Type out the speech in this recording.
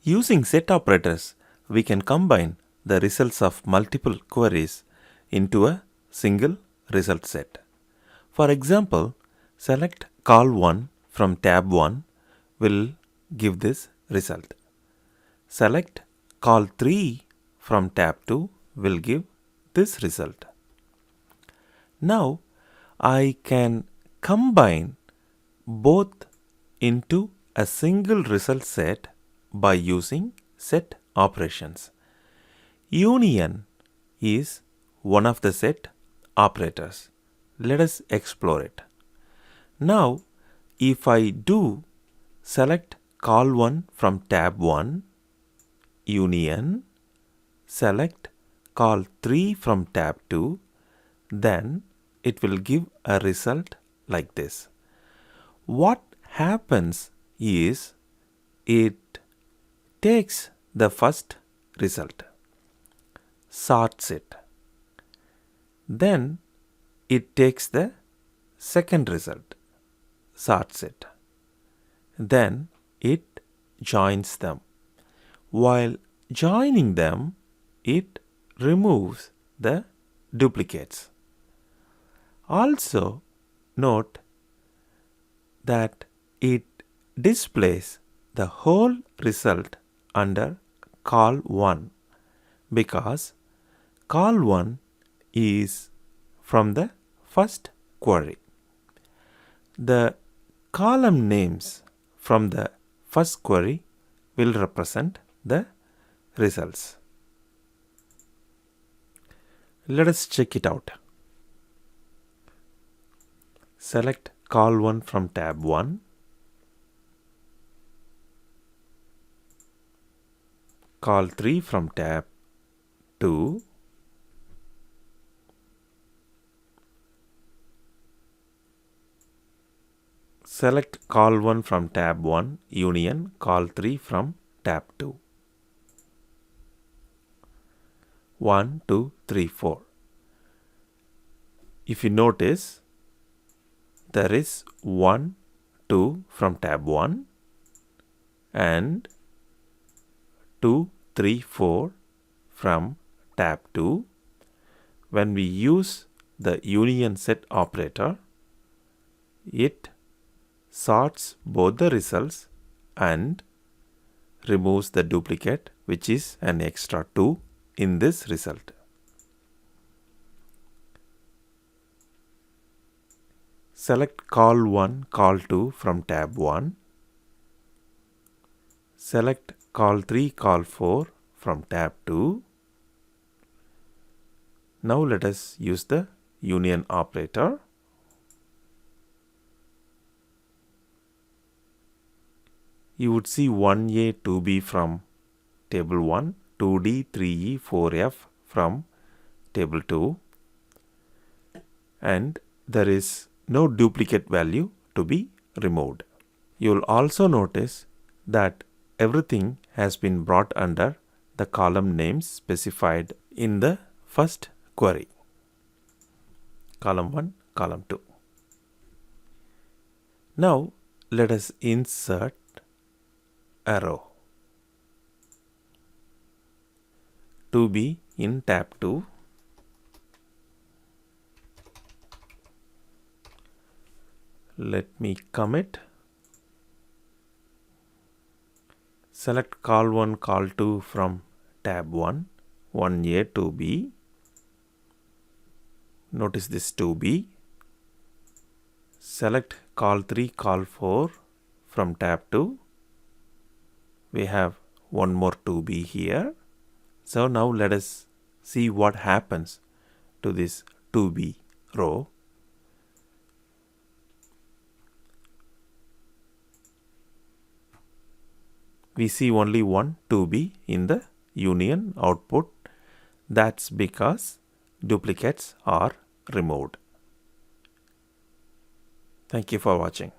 Using set operators, we can combine the results of multiple queries into a single result set. For example, select call1 from tab 1 will give this result. Select call3 from tab 2 will give this result. Now I can combine both into a single result set by using set operations. Union is one of the set operators. Let us explore it. Now, if I do select call1 from tab 1, union, select call3 from tab 2, then it will give a result like this. What happens is it takes the first result, sorts it. Then it takes the second result, sorts it. Then it joins them. While joining them, it removes the duplicates. Also note that it displays the whole result under call1 because call1 is from the first query. The column names from the first query will represent the results. Let us check it out. Select call1 from tab 1. Call3 from tab 2. Select call1 from tab 1, union, call3 from tab 2. 1, 2, 3, 4. If you notice, there is 1, 2 from tab 1 and 2, 3, 4 from tab 2. When we use the union set operator, it sorts both the results and removes the duplicate, which is an extra 2 in this result. Select call1, call2 from tab 1. Select call3, call4 from tab 2. Now let us use the union operator. You would see 1A, 2B from table 1, 2D, 3E, 4F from table 2, and there is no duplicate value to be removed. You will also notice that everything has been brought under the column names specified in the first query. Column 1, column 2. Now let us insert a row. To be in tab 2. Let me commit. Select call1, call2 from tab 1, 1A, 2B. Notice this 2B. Select call3, call4 from tab 2. We have one more 2B here. So now let us see what happens to this 2B row. We see only one 2B in the union output. That's because duplicates are removed. Thank you for watching.